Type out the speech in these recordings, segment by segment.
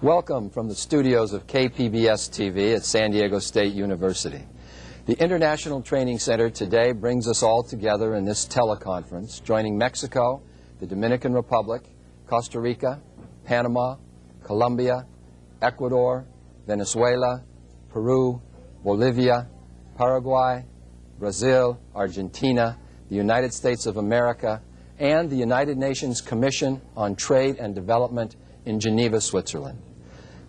Welcome from the studios of KPBS TV at San Diego State University. The International Training Center today brings us all together in this teleconference, joining Mexico, the Dominican Republic, Costa Rica, Panama, Colombia, Ecuador, Venezuela, Peru, Bolivia, Paraguay, Brazil, Argentina, the United States of America, and the United Nations Commission on Trade and Development in Geneva, Switzerland.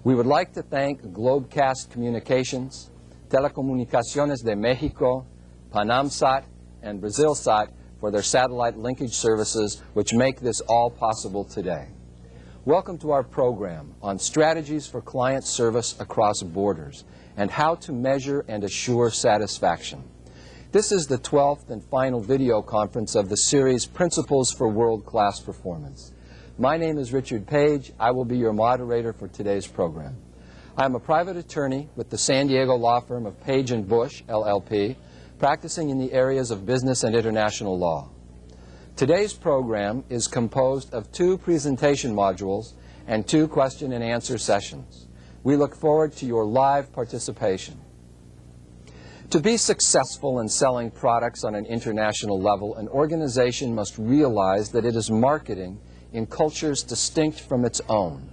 We would like to thank Globecast Communications, Telecomunicaciones de Mexico, Panamsat, and Brazilsat for their satellite linkage services which make this all possible today. Welcome to our program on strategies for client service across borders and how to measure and assure satisfaction. This is the 12th and final video conference of the series Principles for World-Class Performance. My name is Richard Page. I will be your moderator for today's program. I am a private attorney with the San Diego law firm of Page & Bush, LLP, practicing in the areas of business and international law. Today's program is composed of 2 presentation modules and 2 question and answer sessions. We look forward to your live participation. To be successful in selling products on an international level, an organization must realize that it is marketing in cultures distinct from its own.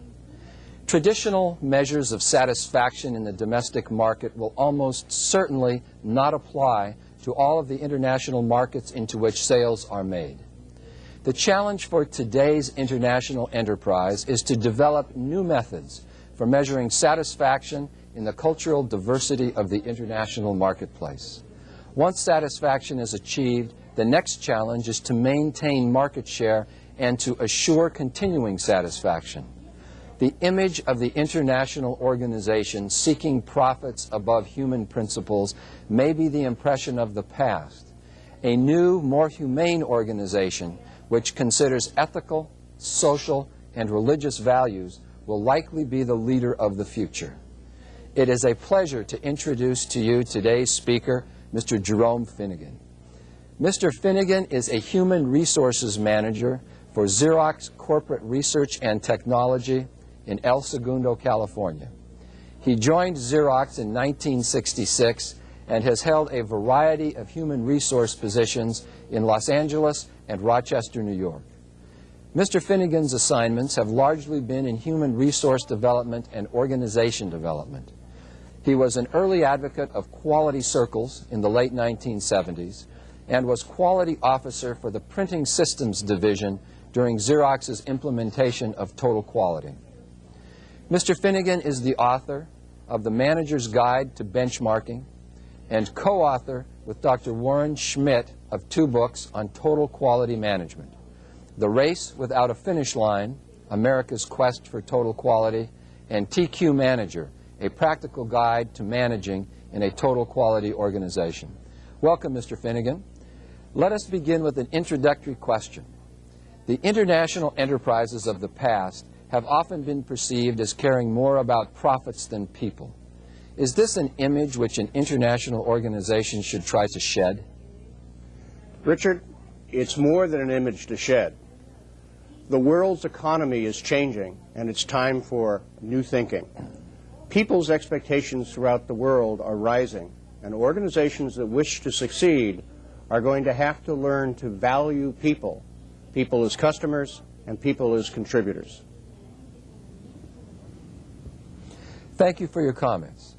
Traditional measures of satisfaction in the domestic market will almost certainly not apply to all of the international markets into which sales are made. The challenge for today's international enterprise is to develop new methods for measuring satisfaction in the cultural diversity of the international marketplace. Once satisfaction is achieved, the next challenge is to maintain market share and to assure continuing satisfaction. The image of the international organization seeking profits above human principles may be the impression of the past. A new, more humane organization which considers ethical, social, and religious values will likely be the leader of the future. It is a pleasure to introduce to you today's speaker, Mr. Jerome Finnigan. Mr. Finnigan is a human resources manager for Xerox Corporate Research and Technology in El Segundo, California. He joined Xerox in 1966 and has held a variety of human resource positions in Los Angeles and Rochester, New York. Mr. Finnigan's assignments have largely been in human resource development and organization development. He was an early advocate of quality circles in the late 1970s and was quality officer for the Printing Systems Division during Xerox's implementation of total quality. Mr. Finnigan is the author of The Manager's Guide to Benchmarking and co-author with Dr. Warren Schmidt of 2 books on total quality management: The Race Without a Finish Line, America's Quest for Total Quality, and TQ Manager, a practical guide to managing in a total quality organization. Welcome, Mr. Finnigan. Let us begin with an introductory question. The international enterprises of the past have often been perceived as caring more about profits than people. Is this an image which an international organization should try to shed? Richard, it's more than an image to shed. The world's economy is changing, and it's time for new thinking. People's expectations throughout the world are rising, and organizations that wish to succeed are going to have to learn to value people, people as customers and people as contributors. Thank you for your comments.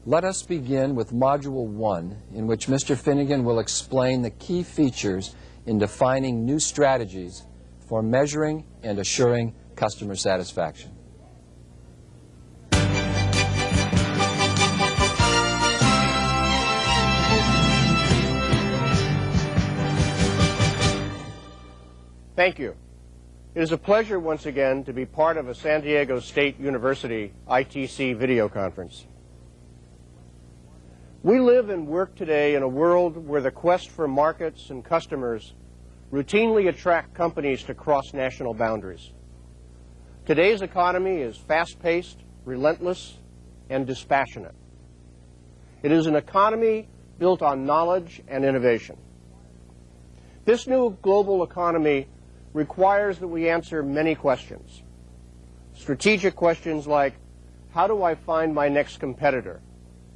Let us begin with Module 1, in which Mr. Finnigan will explain the key features in defining new strategies for measuring and assuring customer satisfaction. Thank you. It is a pleasure once again to be part of a San Diego State University ITC video conference. We live and work today in a world where the quest for markets and customers routinely attract companies to cross national boundaries. Today's economy is fast-paced, relentless, and dispassionate. It is an economy built on knowledge and innovation. This new global economy requires that we answer many questions. Strategic questions like, how do I find my next competitor?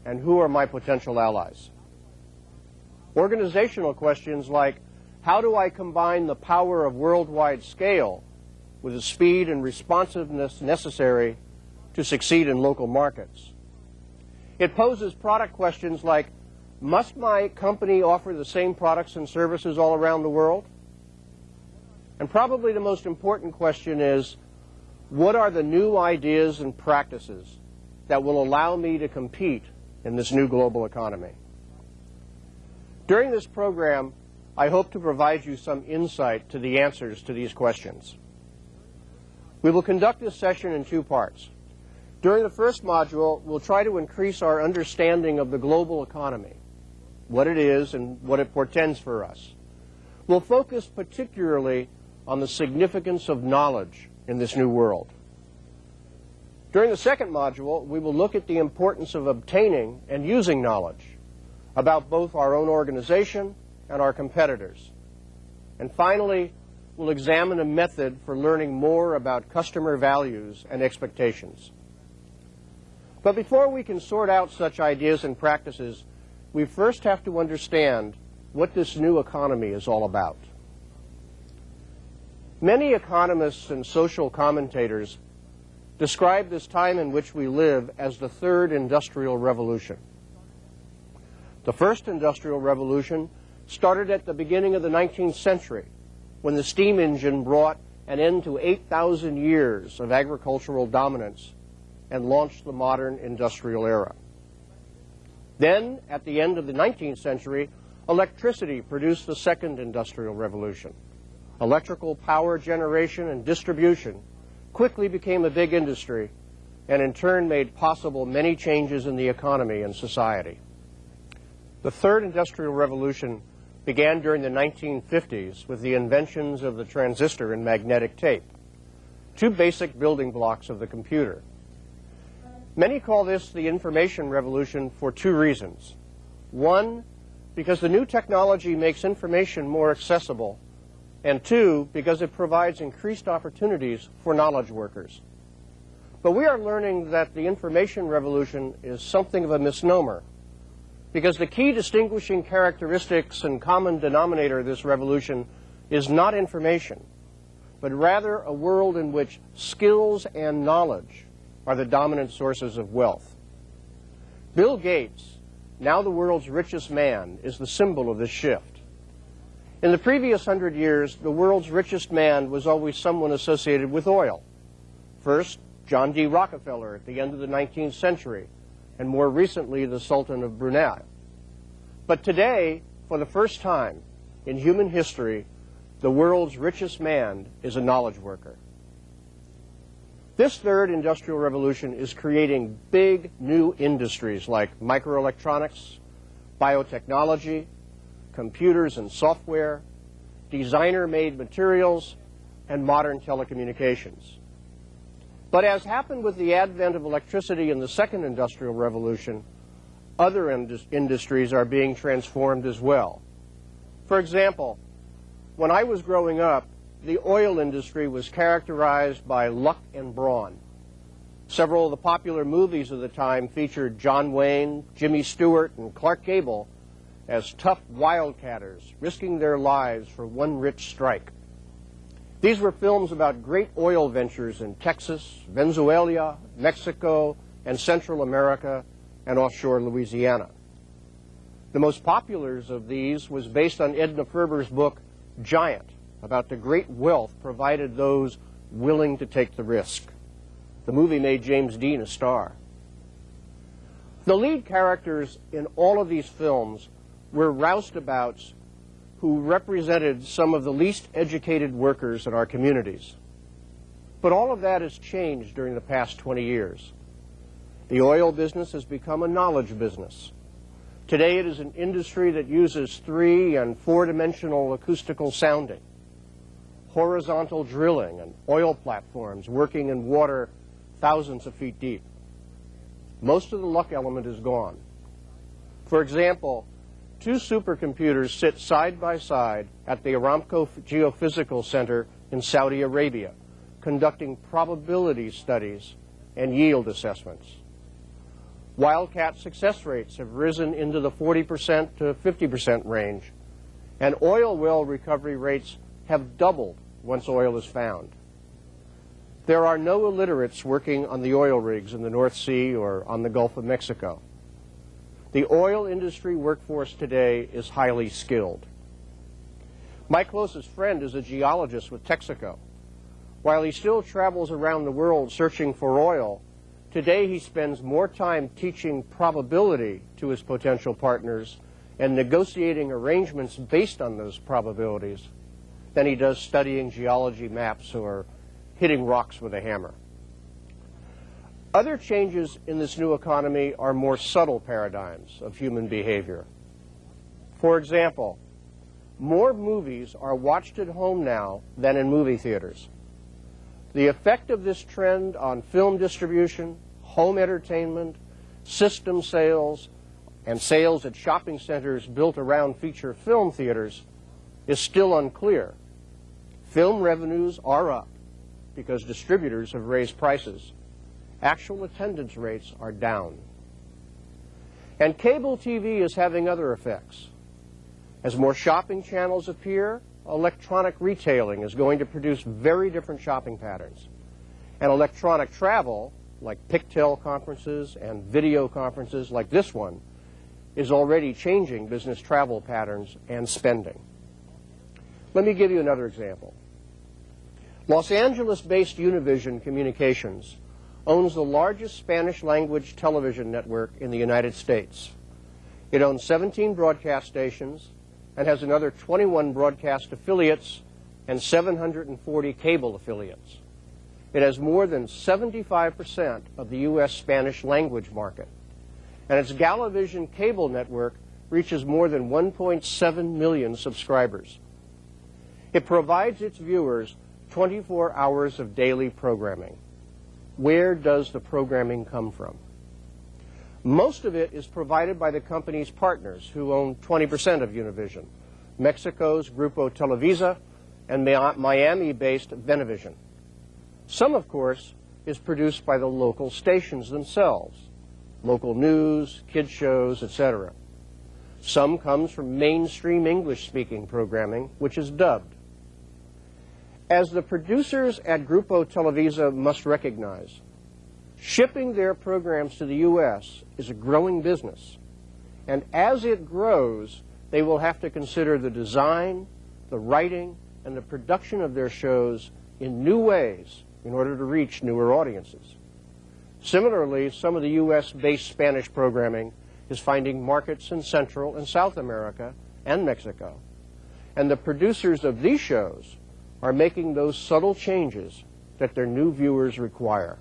And who are my potential allies? Organizational questions like, how do I combine the power of worldwide scale with the speed and responsiveness necessary to succeed in local markets? It poses product questions like, must my company offer the same products and services all around the world? And probably the most important question is, what are the new ideas and practices that will allow me to compete in this new global economy? During this program, I hope to provide you some insight to the answers to these questions. We will conduct this session in two parts. During the first module, we'll try to increase our understanding of the global economy, what it is and what it portends for us. We'll focus particularly on the significance of knowledge in this new world. During the second module, we will look at the importance of obtaining and using knowledge about both our own organization and our competitors. And finally, we'll examine a method for learning more about customer values and expectations. But before we can sort out such ideas and practices, we first have to understand what this new economy is all about. Many economists and social commentators describe this time in which we live as the third industrial revolution. The first industrial revolution started at the beginning of the 19th century, when the steam engine brought an end to 8,000 years of agricultural dominance and launched the modern industrial era. Then, at the end of the 19th century, electricity produced the second industrial revolution. Electrical power generation and distribution quickly became a big industry and in turn made possible many changes in the economy and society. The third industrial revolution began during the 1950s with the inventions of the transistor and magnetic tape, two basic building blocks of the computer. Many call this the information revolution for two reasons. One, because the new technology makes information more accessible, and two, because it provides increased opportunities for knowledge workers. But we are learning that the information revolution is something of a misnomer, because the key distinguishing characteristics and common denominator of this revolution is not information, but rather a world in which skills and knowledge are the dominant sources of wealth. Bill Gates, now the world's richest man, is the symbol of this shift. In the previous 100 years, the world's richest man was always someone associated with oil. First, John D. Rockefeller at the end of the 19th century, and more recently, the Sultan of Brunei. But today, for the first time in human history, the world's richest man is a knowledge worker. This third industrial revolution is creating big new industries like microelectronics, biotechnology, computers and software, designer-made materials, and modern telecommunications. But as happened with the advent of electricity in the second industrial revolution, other industries are being transformed as well. For example, when I was growing up, the oil industry was characterized by luck and brawn. Several of the popular movies of the time featured John Wayne, Jimmy Stewart, and Clark Gable as tough wildcatters risking their lives for one rich strike. These were films about great oil ventures in Texas, Venezuela, Mexico, and Central America, and offshore Louisiana. The most popular of these was based on Edna Ferber's book, Giant, about the great wealth provided those willing to take the risk. The movie made James Dean a star. The lead characters in all of these films were roustabouts who represented some of the least educated workers in our communities. But all of that has changed during the past 20 years. The oil business has become a knowledge business. Today it is an industry that uses 3- and 4-dimensional acoustical sounding, horizontal drilling, and oil platforms working in water thousands of feet deep. Most of the luck element is gone. For example, 2 supercomputers sit side by side at the Aramco Geophysical Center in Saudi Arabia, conducting probability studies and yield assessments. Wildcat success rates have risen into the 40% to 50% range, and oil well recovery rates have doubled once oil is found. There are no illiterates working on the oil rigs in the North Sea or on the Gulf of Mexico. The oil industry workforce today is highly skilled. My closest friend is a geologist with Texaco. While he still travels around the world searching for oil, today he spends more time teaching probability to his potential partners and negotiating arrangements based on those probabilities than he does studying geology maps or hitting rocks with a hammer. Other changes in this new economy are more subtle paradigms of human behavior. For example, more movies are watched at home now than in movie theaters. The effect of this trend on film distribution, home entertainment, system sales, and sales at shopping centers built around feature film theaters is still unclear. Film revenues are up because distributors have raised prices. Actual attendance rates are down. And cable TV is having other effects. As more shopping channels appear, electronic retailing is going to produce very different shopping patterns. And electronic travel, like Pictel conferences and video conferences like this one, is already changing business travel patterns and spending. Let me give you another example. Los Angeles-based Univision Communications owns the largest Spanish-language television network in the United States. It owns 17 broadcast stations and has another 21 broadcast affiliates and 740 cable affiliates. It has more than 75% of the U.S. Spanish language market, and its Galavision cable network reaches more than 1.7 million subscribers. It provides its viewers 24 hours of daily programming. Where does the programming come from? Most of it is provided by the company's partners, who own 20% of Univision, Mexico's Grupo Televisa and Miami-based Venevision. Some, of course, is produced by the local stations themselves, local news, kids shows, etc. Some comes from mainstream English-speaking programming, which is dubbed. As the producers at Grupo Televisa must recognize, shipping their programs to the U.S. is a growing business, and as it grows, they will have to consider the design, the writing, and the production of their shows in new ways in order to reach newer audiences. Similarly, some of the U.S.-based Spanish programming is finding markets in Central and South America and Mexico, and the producers of these shows are making those subtle changes that their new viewers require.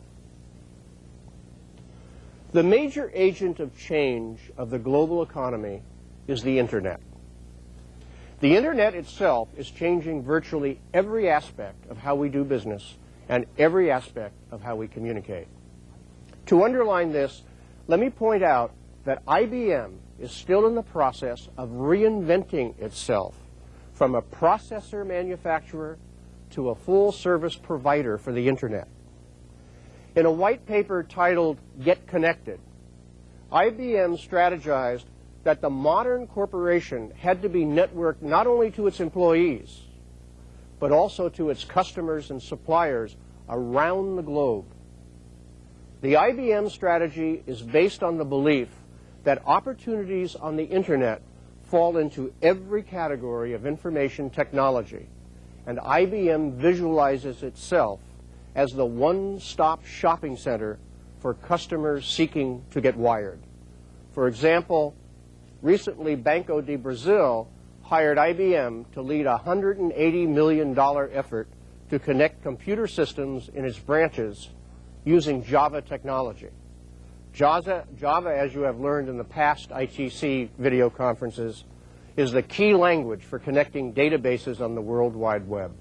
The major agent of change of the global economy is the Internet. The Internet itself is changing virtually every aspect of how we do business and every aspect of how we communicate. To underline this, let me point out that IBM is still in the process of reinventing itself from a processor manufacturer to a full-service provider for the Internet. In a white paper titled Get Connected, IBM strategized that the modern corporation had to be networked not only to its employees, but also to its customers and suppliers around the globe. The IBM strategy is based on the belief that opportunities on the Internet fall into every category of information technology, and IBM visualizes itself as the one-stop shopping center for customers seeking to get wired. For example, recently Banco de Brazil hired IBM to lead a $180 million effort to connect computer systems in its branches using Java technology. Java, as you have learned in the past ITC video conferences, is the key language for connecting databases on the World Wide Web.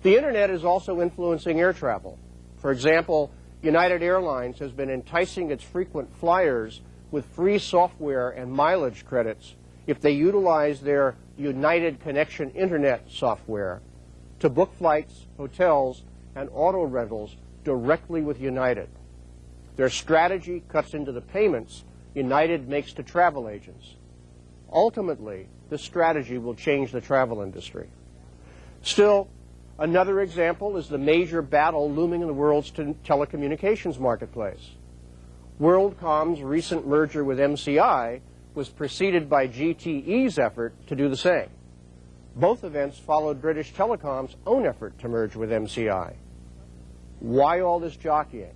The Internet is also influencing air travel. For example, United Airlines has been enticing its frequent flyers with free software and mileage credits if they utilize their United Connection Internet software to book flights, hotels, and auto rentals directly with United. Their strategy cuts into the payments United makes to travel agents. Ultimately, this strategy will change the travel industry. Still, another example is the major battle looming in the world's telecommunications marketplace. WorldCom's recent merger with MCI was preceded by GTE's effort to do the same. Both events followed British Telecom's own effort to merge with MCI. Why all this jockeying?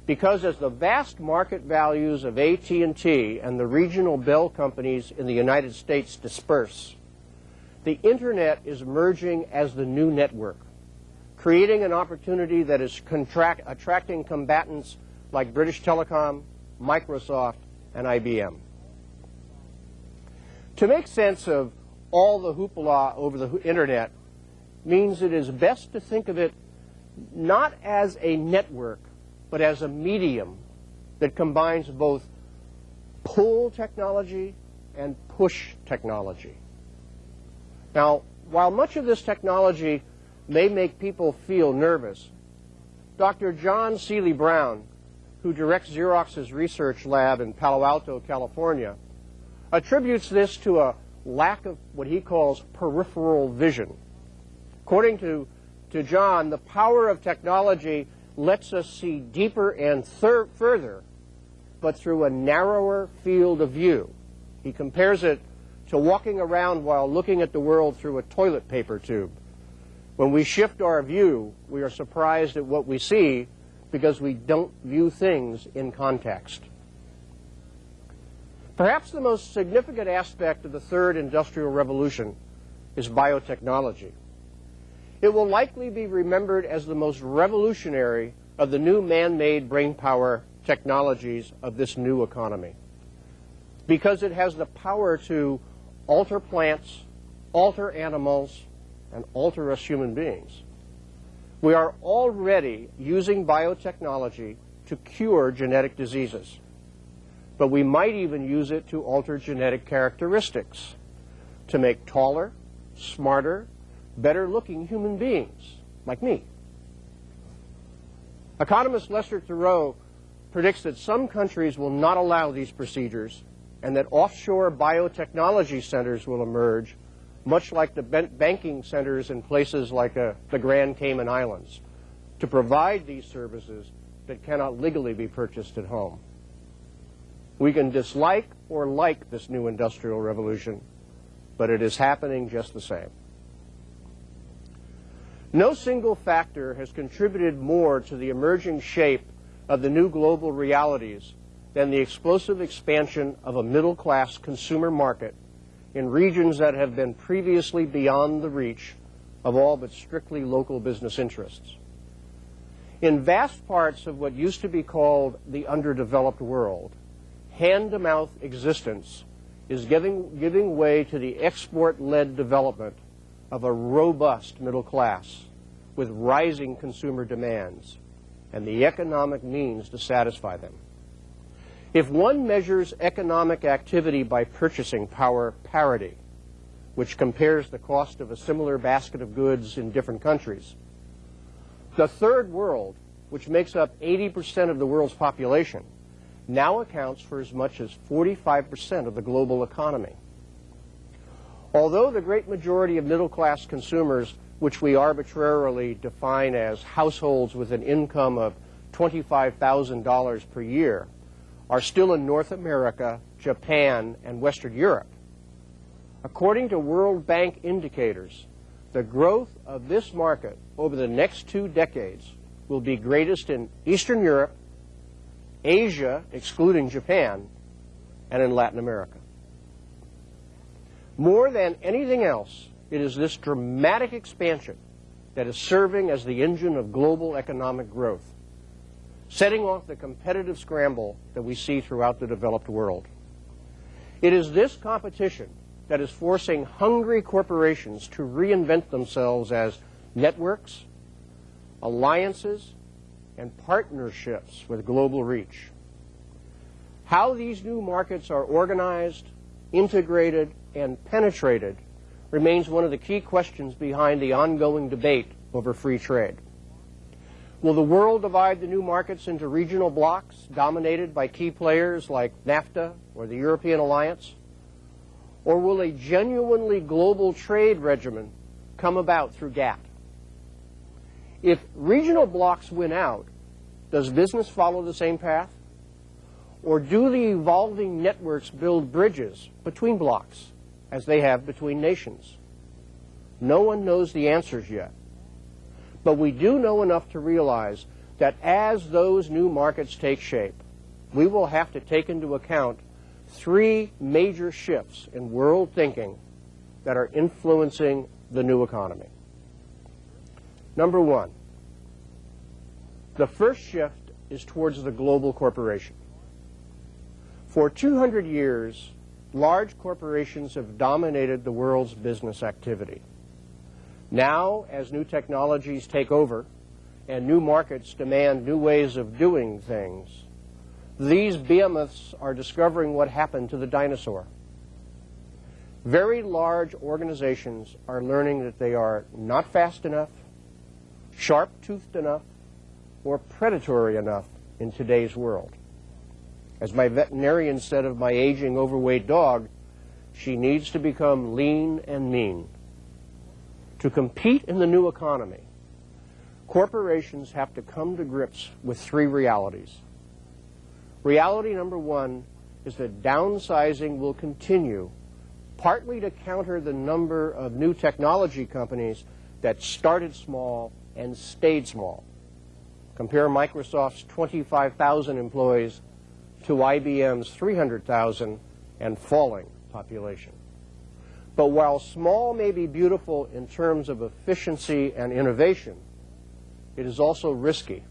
Because as the vast market values of AT&T and the regional bell companies in the United States disperse, the Internet is merging as the new network, creating an opportunity that is attracting combatants like British Telecom, Microsoft, and IBM. To make sense of all the hoopla over the Internet means it is best to think of it not as a network, but as a medium that combines both pull technology and push technology. Now, while much of this technology may make people feel nervous, Dr. John Seeley Brown, who directs Xerox's research lab in Palo Alto, California, attributes this to a lack of what he calls peripheral vision. According to John, the power of technology lets us see deeper and further, but through a narrower field of view. He compares it to walking around while looking at the world through a toilet paper tube. When we shift our view, we are surprised at what we see because we don't view things in context. Perhaps the most significant aspect of the third industrial revolution is biotechnology. It will likely be remembered as the most revolutionary of the new man-made brainpower technologies of this new economy, because it has the power to alter plants, alter animals, and alter us human beings. We are already using biotechnology to cure genetic diseases, but we might even use it to alter genetic characteristics, to make taller, smarter, better-looking human beings, like me. Economist Lester Thurow predicts that some countries will not allow these procedures and that offshore biotechnology centers will emerge, much like the banking centers in places like the Grand Cayman Islands, to provide these services that cannot legally be purchased at home. We can dislike or like this new industrial revolution, but it is happening just the same. No single factor has contributed more to the emerging shape of the new global realities than the explosive expansion of a middle-class consumer market in regions that have been previously beyond the reach of all but strictly local business interests. In vast parts of what used to be called the underdeveloped world, hand-to-mouth existence is giving way to the export-led development of a robust middle class with rising consumer demands and the economic means to satisfy them. If one measures economic activity by purchasing power parity, which compares the cost of a similar basket of goods in different countries, the third world, which makes up 80% of the world's population, now accounts for as much as 45% of the global economy. Although the great majority of middle-class consumers, which we arbitrarily define as households with an income of $25,000 per year, are still in North America, Japan, and Western Europe, according to World Bank indicators, the growth of this market over the next 2 decades will be greatest in Eastern Europe, Asia, excluding Japan, and in Latin America. More than anything else, it is this dramatic expansion that is serving as the engine of global economic growth, setting off the competitive scramble that we see throughout the developed world. It is this competition that is forcing hungry corporations to reinvent themselves as networks, alliances, and partnerships with global reach. How these new markets are organized, integrated, and penetrated remains one of the key questions behind the ongoing debate over free trade. Will the world divide the new markets into regional blocks dominated by key players like NAFTA or the European Alliance? Or will a genuinely global trade regimen come about through GATT? If regional blocks win out, does business follow the same path? Or do the evolving networks build bridges between blocks, as they have between nations? No one knows the answers yet. But we do know enough to realize that as those new markets take shape, we will have to take into account three major shifts in world thinking that are influencing the new economy. Number one, the first shift is towards the global corporation. For 200 years, large corporations have dominated the world's business activity. Now, as new technologies take over and new markets demand new ways of doing things, these behemoths are discovering what happened to the dinosaur. Very large organizations are learning that they are not fast enough, sharp-toothed enough, or predatory enough in today's world. As my veterinarian said of my aging, overweight dog, she needs to become lean and mean. To compete in the new economy, corporations have to come to grips with three realities. Reality number one is that downsizing will continue, partly to counter the number of new technology companies that started small and stayed small. Compare Microsoft's 25,000 employees to IBM's 300,000 and falling population. But while small may be beautiful in terms of efficiency and innovation, it is also risky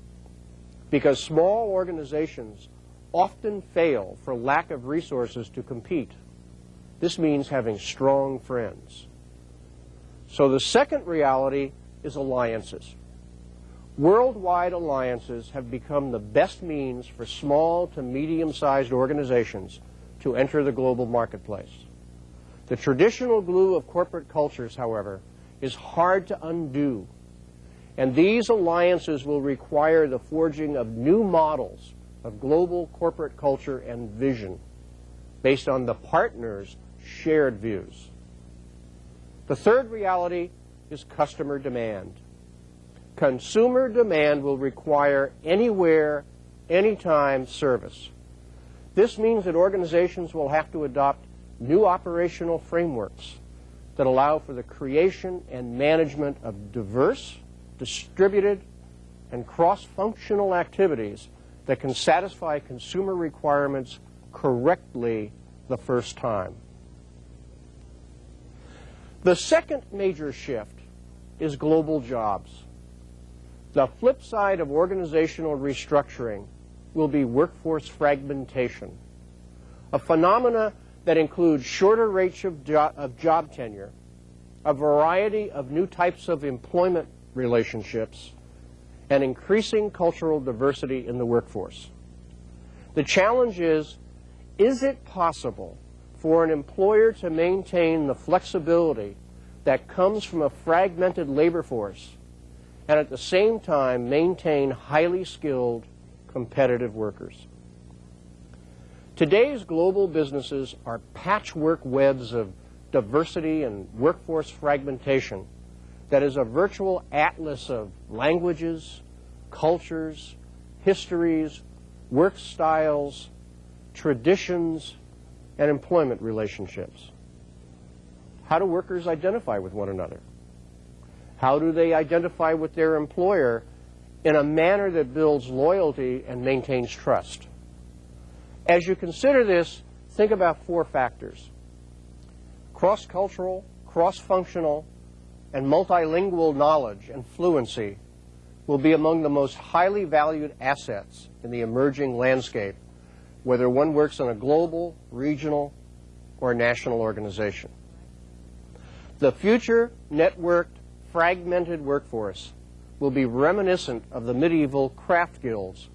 because small organizations often fail for lack of resources to compete. This means having strong friends. So the second reality is alliances. Worldwide alliances have become the best means for small to medium-sized organizations to enter the global marketplace. The traditional glue of corporate cultures, however, is hard to undo, and these alliances will require the forging of new models of global corporate culture and vision based on the partners' shared views. The third reality is customer demand. Consumer demand will require anywhere, anytime service. This means that organizations will have to adopt new operational frameworks that allow for the creation and management of diverse, distributed, and cross-functional activities that can satisfy consumer requirements correctly the first time. The second major shift is global jobs. The flip side of organizational restructuring will be workforce fragmentation, a phenomena that includes shorter rates of job tenure, a variety of new types of employment relationships, and increasing cultural diversity in the workforce. The challenge is it possible for an employer to maintain the flexibility that comes from a fragmented labor force and at the same time maintain highly skilled, competitive workers? Today's global businesses are patchwork webs of diversity and workforce fragmentation that is a virtual atlas of languages, cultures, histories, work styles, traditions, and employment relationships. How do workers identify with one another? How do they identify with their employer in a manner that builds loyalty and maintains trust? As you consider this, think about four factors. Cross-cultural, cross-functional, and multilingual knowledge and fluency will be among the most highly valued assets in the emerging landscape, whether one works in a global, regional, or national organization. The future networked, fragmented workforce will be reminiscent of the medieval craft guilds,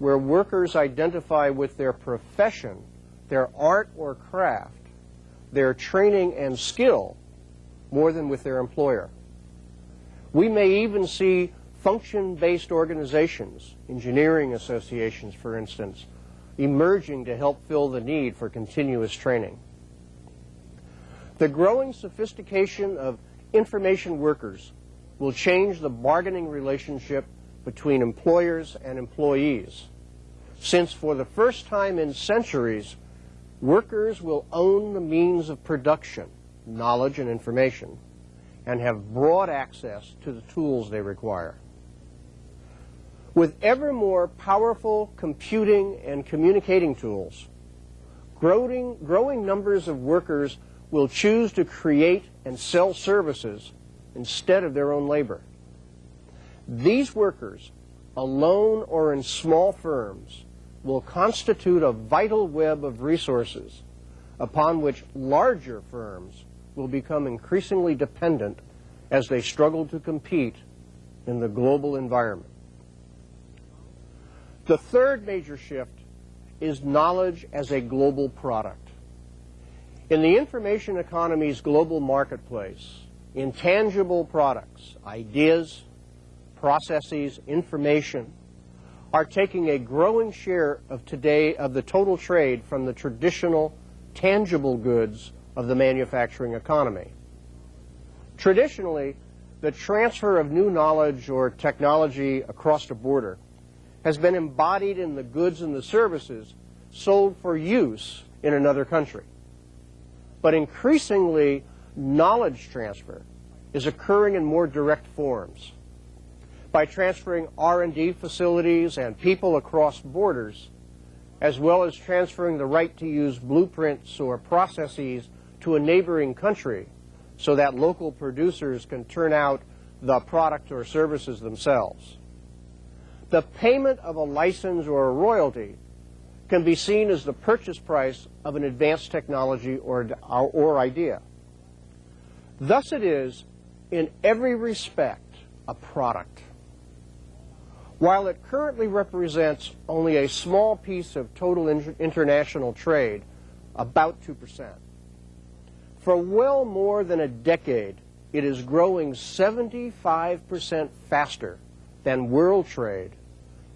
where workers identify with their profession, their art or craft, their training and skill, more than with their employer. We may even see function-based organizations, engineering associations, for instance, emerging to help fill the need for continuous training. The growing sophistication of information workers will change the bargaining relationship between employers and employees, since for the first time in centuries, workers will own the means of production, knowledge and information, and have broad access to the tools they require. With ever more powerful computing and communicating tools, growing numbers of workers will choose to create and sell services instead of their own labor. These workers, alone or in small firms, will constitute a vital web of resources upon which larger firms will become increasingly dependent as they struggle to compete in the global environment. The third major shift is knowledge as a global product. In the information economy's global marketplace, intangible products, ideas, processes, information, are taking a growing share of the total trade from the traditional tangible goods of the manufacturing economy. Traditionally, the transfer of new knowledge or technology across a border has been embodied in the goods and the services sold for use in another country. But increasingly, knowledge transfer is occurring in more direct forms. By transferring R&D facilities and people across borders, as well as transferring the right to use blueprints or processes to a neighboring country so that local producers can turn out the product or services themselves. The payment of a license or a royalty can be seen as the purchase price of an advanced technology or idea. Thus it is, in every respect, a product. While it currently represents only a small piece of total international trade, about 2%, for well more than a decade, it is growing 75% faster than world trade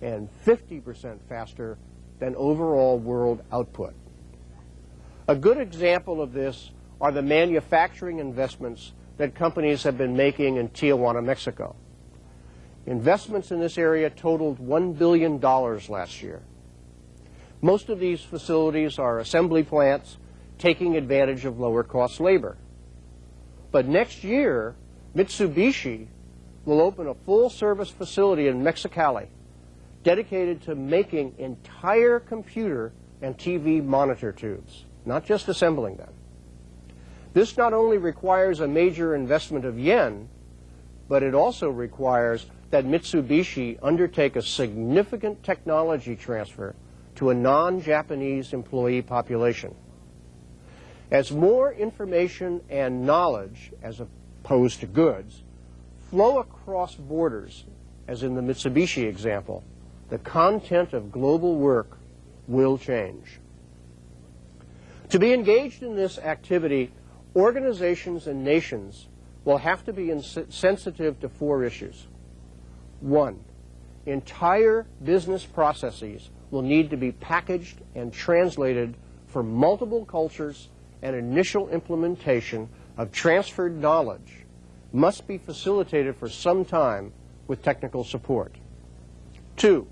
and 50% faster than overall world output. A good example of this are the manufacturing investments that companies have been making in Tijuana, Mexico. Investments in this area totaled $1 billion last year. Most of these facilities are assembly plants taking advantage of lower-cost labor. But next year, Mitsubishi will open a full-service facility in Mexicali dedicated to making entire computer and TV monitor tubes, not just assembling them. This not only requires a major investment of yen, but it also requires that Mitsubishi undertake a significant technology transfer to a non-Japanese employee population. As more information and knowledge, as opposed to goods, flow across borders, as in the Mitsubishi example, the content of global work will change. To be engaged in this activity, organizations and nations will have to be sensitive to four issues. One, entire business processes will need to be packaged and translated for multiple cultures, and initial implementation of transferred knowledge must be facilitated for some time with technical support. Two,